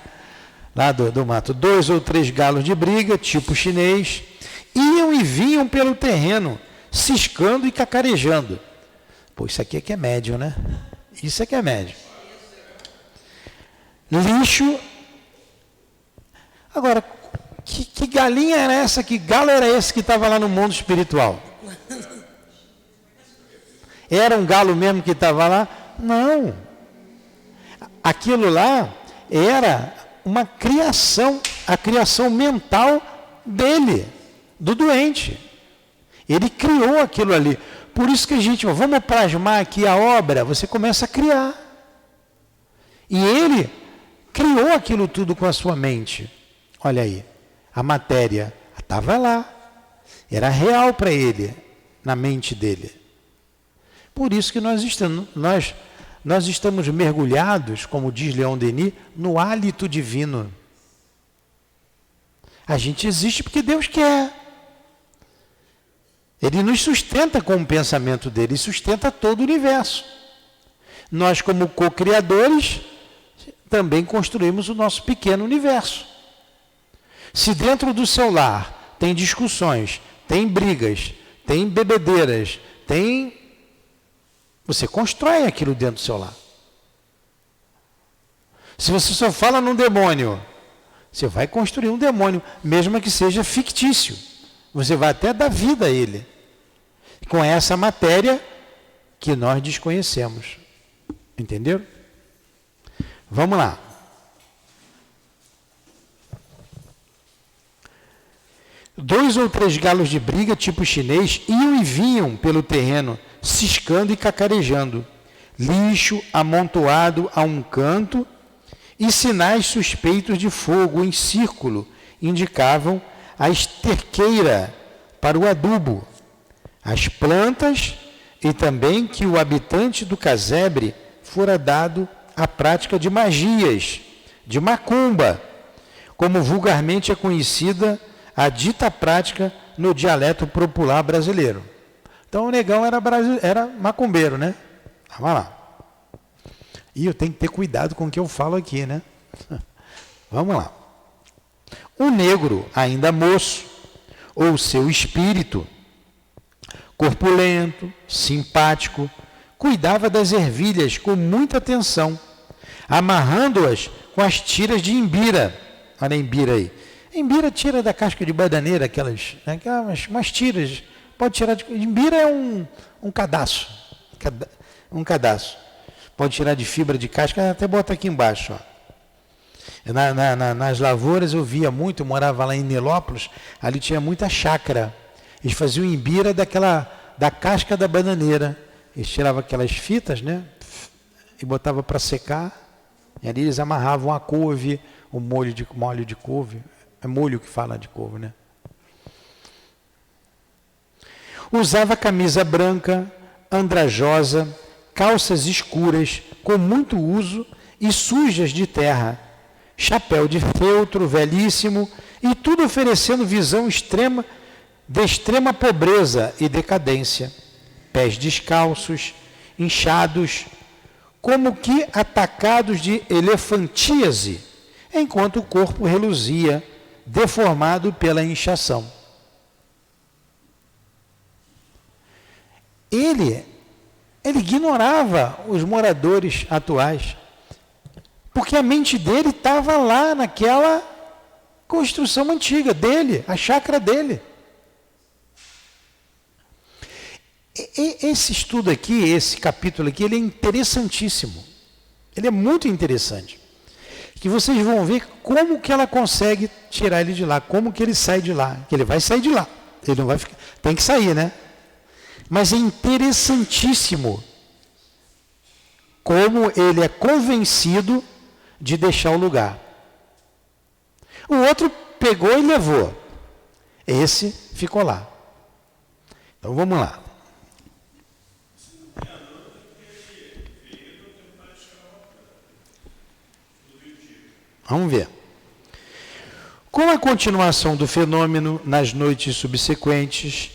S2: Lá do mato, 2 ou 3 galos de briga, tipo chinês, iam e vinham pelo terreno, ciscando e cacarejando. Pô, isso aqui é que é médio, né? Isso é que é médio. Lixo. Agora, que galinha era essa? Que galo era esse que estava lá no mundo espiritual? Era um galo mesmo que estava lá? Não. Aquilo lá era uma criação, a criação mental dele, do doente. Ele criou aquilo ali. Por isso que a gente, vamos plasmar aqui a obra, você começa a criar. E ele criou aquilo tudo com a sua mente. Olha aí, a matéria estava lá. Era real para ele, na mente dele. Por isso que nós estamos mergulhados, como diz Leon Denis, no hálito divino. A gente existe porque Deus quer. Ele nos sustenta com o pensamento dele, e sustenta todo o universo. Nós, como co-criadores, também construímos o nosso pequeno universo. Se dentro do seu lar tem discussões, tem brigas, tem bebedeiras, você constrói aquilo dentro do seu lar. Se você só fala num demônio, você vai construir um demônio, mesmo que seja fictício. Você vai até dar vida a ele, com essa matéria que nós desconhecemos. Entenderam? Vamos lá. Dois ou três galos de briga, tipo chinês, iam e vinham pelo terreno, ciscando e cacarejando. Lixo amontoado a um canto e sinais suspeitos de fogo em círculo indicavam a esterqueira para o adubo, as plantas e também que o habitante do casebre fora dado à prática de magias, de macumba, como vulgarmente é conhecida a dita prática no dialeto popular brasileiro. Então o negão era macumbeiro, né? Vamos lá. E eu tenho que ter cuidado com o que eu falo aqui, né? Vamos lá. O negro, ainda moço, ou seu espírito, corpulento, simpático, cuidava das ervilhas com muita atenção, amarrando-as com as tiras de imbira. Olha a imbira aí. Imbira tira da casca de bananeira, aquelas umas tiras. Pode tirar de... Imbira é um cadastro. Um cadastro. Pode tirar de fibra de casca, até bota aqui embaixo. Ó. Nas lavouras eu via muito, eu morava lá em Nilópolis, ali tinha muita chácara. Eles faziam imbira da casca da bananeira. Eles tiravam aquelas fitas, né? E botavam para secar. E ali eles amarravam a couve, o molho de couve. É molho que fala de couve, né? Usava camisa branca, andrajosa, calças escuras, com muito uso e sujas de terra, chapéu de feltro velhíssimo e tudo oferecendo visão extrema, de extrema pobreza e decadência. Pés descalços, inchados, como que atacados de elefantíase, enquanto o corpo reluzia, deformado pela inchação. Ele ignorava os moradores atuais, porque a mente dele estava lá naquela construção antiga dele, a chácara dele. Esse estudo aqui, esse capítulo aqui, ele é interessantíssimo. Ele é muito interessante. Que vocês vão ver como que ela consegue tirar ele de lá, como que ele sai de lá. Que ele vai sair de lá. Ele não vai ficar. Tem que sair, né? Mas é interessantíssimo como ele é convencido de deixar o lugar. O outro pegou e levou. Esse ficou lá. Então vamos lá. Vamos ver. Com a continuação do fenômeno nas noites subsequentes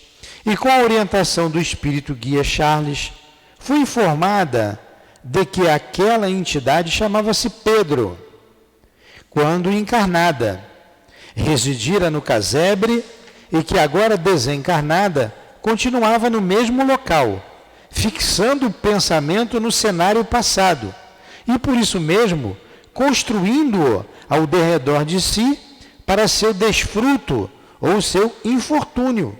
S2: e com a orientação do espírito guia Charles, fui informada de que aquela entidade chamava-se Pedro, quando encarnada, residira no casebre e que agora desencarnada continuava no mesmo local, fixando o pensamento no cenário passado e por isso mesmo construindo-o ao derredor de si para seu desfruto ou seu infortúnio.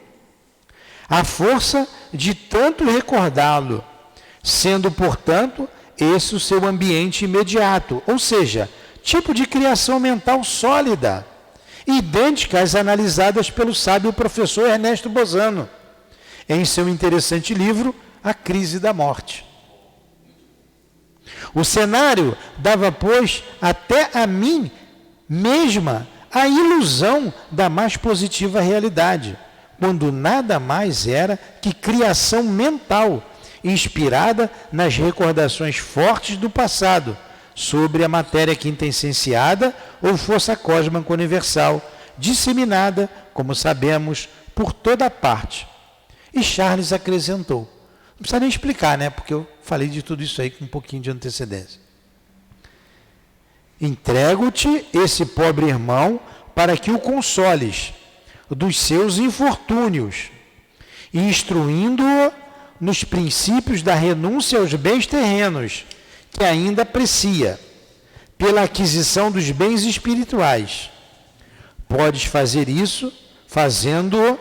S2: A força de tanto recordá-lo sendo, portanto, esse o seu ambiente imediato, ou seja, tipo de criação mental sólida, idêntica às analisadas pelo sábio professor Ernesto Bozano, em seu interessante livro, A Crise da Morte. O cenário dava, pois, até a mim mesma a ilusão da mais positiva realidade, quando nada mais era que criação mental, inspirada nas recordações fortes do passado, sobre a matéria quintessenciada ou força cósmica universal, disseminada, como sabemos, por toda parte. E Charles acrescentou, não precisa nem explicar, né? Porque eu falei de tudo isso aí com um pouquinho de antecedência. Entrego-te esse pobre irmão para que o consoles dos seus infortúnios, instruindo-o nos princípios da renúncia aos bens terrenos, que ainda aprecia, pela aquisição dos bens espirituais. Podes fazer isso, fazendo-o,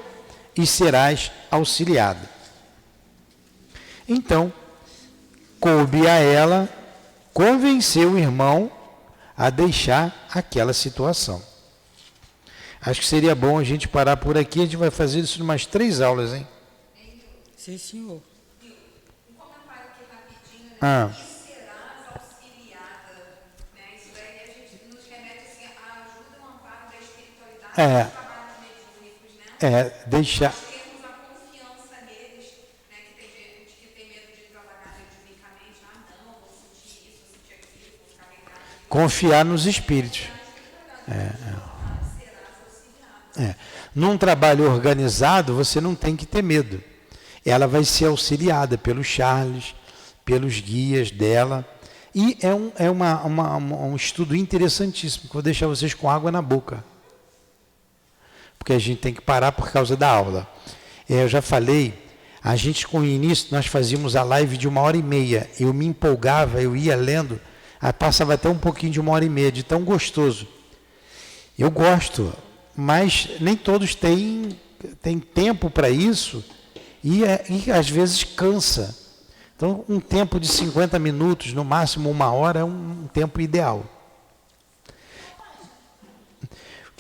S2: e serás auxiliado. Então, coube a ela convencer o irmão a deixar aquela situação. Acho que seria bom a gente parar por aqui, a gente vai fazer isso em umas 3 aulas, hein?
S3: Sim, senhor.
S6: Um comentário aqui rapidinho, né?
S2: Ah.
S6: E serás auxiliada, né? Isso daí a gente nos remete assim, a ajuda e um amparo da espiritualidade
S2: É.
S6: dos trabalhos mediúnicos, né?
S2: Deixar.
S6: Nós temos a confiança neles, né? Que tem gente que tem medo de trabalhar mediunicamente, não, vou sentir isso, vou sentir aquilo, vou ficar ligado.
S2: Confiar nos espíritos. Num trabalho organizado, você não tem que ter medo. Ela vai ser auxiliada pelo Charles, pelos guias dela. E é um estudo interessantíssimo, que vou deixar vocês com água na boca. Porque a gente tem que parar por causa da aula. Eu já falei, a gente com o início, nós fazíamos a live de 1h30. Eu me empolgava, eu ia lendo, passava até um pouquinho de 1h30, de tão gostoso. Eu gosto, mas nem todos têm tempo para isso e às vezes cansa. Então, um tempo de 50 minutos, no máximo 1 hora, é um tempo ideal.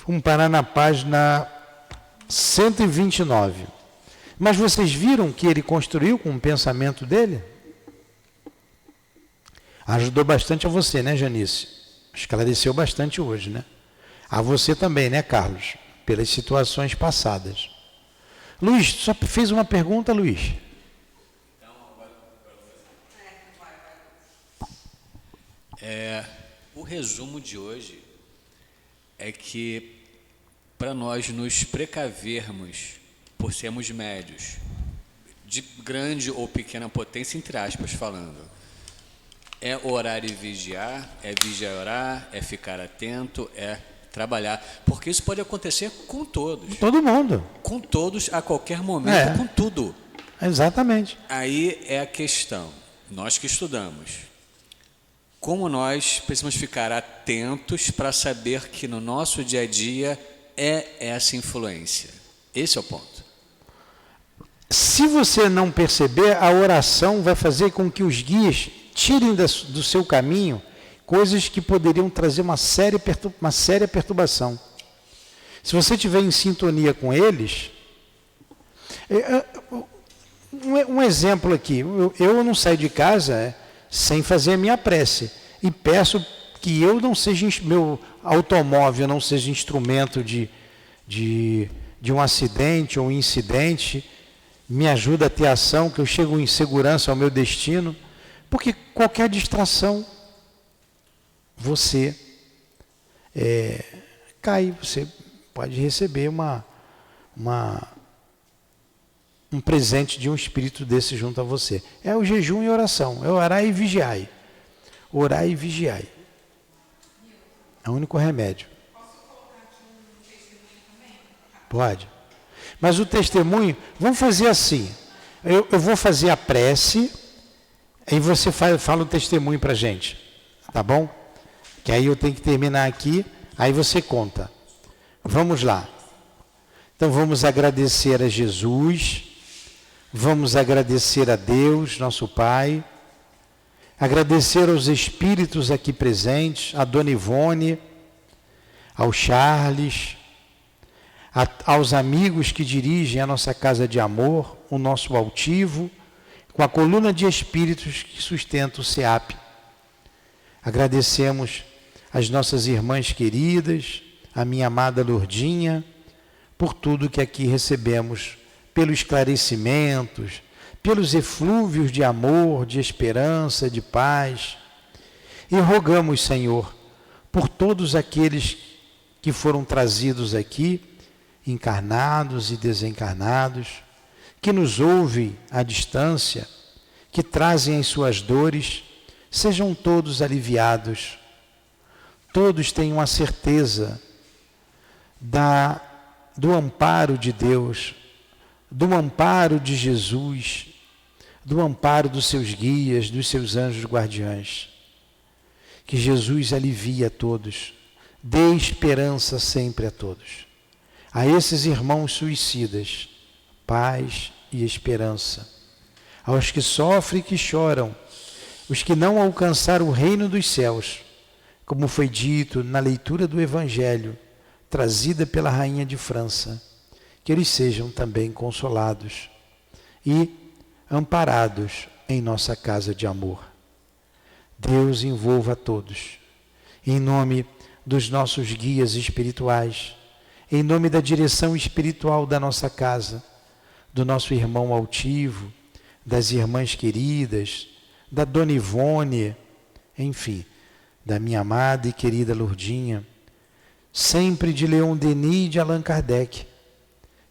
S2: Vamos parar na página 129. Mas vocês viram que ele construiu com o pensamento dele? Ajudou bastante a você, né, Janice? Esclareceu bastante hoje, né? A você também, né, Carlos? Pelas situações passadas. Luiz, só fez uma pergunta, Luiz?
S5: O resumo de hoje é que, para nós nos precavermos por sermos médios, de grande ou pequena potência, entre aspas falando, é orar e vigiar, é vigiar e orar, é ficar atento, é trabalhar, porque isso pode acontecer com todos.
S2: Todo mundo.
S5: Com todos, a qualquer momento, com tudo.
S2: Exatamente.
S5: Aí é a questão, nós que estudamos, como nós precisamos ficar atentos para saber que no nosso dia a dia é essa influência. Esse é o ponto.
S2: Se você não perceber, a oração vai fazer com que os guias tirem do seu caminho coisas que poderiam trazer uma séria perturbação. Se você estiver em sintonia com eles, um exemplo aqui, eu não saio de casa sem fazer a minha prece, e peço que eu não seja, meu automóvel não seja instrumento de um acidente ou incidente, me ajuda a ter ação, que eu chego em segurança ao meu destino, porque qualquer distração, você cai, você pode receber um presente de um espírito desse junto a você. É o jejum e oração, é orar e vigiai. Orar e vigiai. É o único remédio.
S6: Posso colocar aqui um testemunho também?
S2: Pode. Mas o testemunho, vamos fazer assim. Eu vou fazer a prece, aí você fala o testemunho para a gente. Tá bom? Que aí eu tenho que terminar aqui, aí você conta. Vamos lá. Então vamos agradecer a Jesus, vamos agradecer a Deus, nosso Pai, Agradecer aos espíritos aqui presentes, a Dona Ivone, ao Charles, aos amigos que dirigem a nossa Casa de Amor, o nosso altivo, com a coluna de espíritos que sustenta o SEAP. Agradecemos as nossas irmãs queridas, a minha amada Lourdinha, por tudo que aqui recebemos, pelos esclarecimentos, pelos eflúvios de amor, de esperança, de paz. E rogamos, Senhor, por todos aqueles que foram trazidos aqui, encarnados e desencarnados, que nos ouvem à distância, que trazem as suas dores, sejam todos aliviados. Todos tenham a certeza do amparo de Deus, do amparo de Jesus, do amparo dos seus guias, dos seus anjos guardiães. Que Jesus alivie a todos, dê esperança sempre a todos. A esses irmãos suicidas, paz e esperança. Aos que sofrem e que choram, os que não alcançaram o reino dos céus, como foi dito na leitura do Evangelho, trazida pela Rainha de França, que eles sejam também consolados e amparados em nossa casa de amor. Deus envolva a todos, em nome dos nossos guias espirituais, em nome da direção espiritual da nossa casa, do nosso irmão altivo, das irmãs queridas, da Dona Ivone, enfim, da minha amada e querida Lourdinha, sempre de Leon Denis e de Allan Kardec,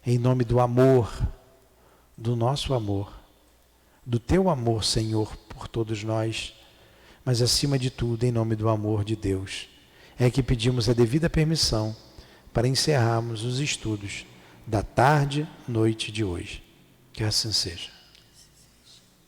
S2: em nome do amor, do nosso amor, do teu amor, Senhor, por todos nós, mas acima de tudo, em nome do amor de Deus, é que pedimos a devida permissão para encerrarmos os estudos da tarde, noite de hoje. Que assim seja.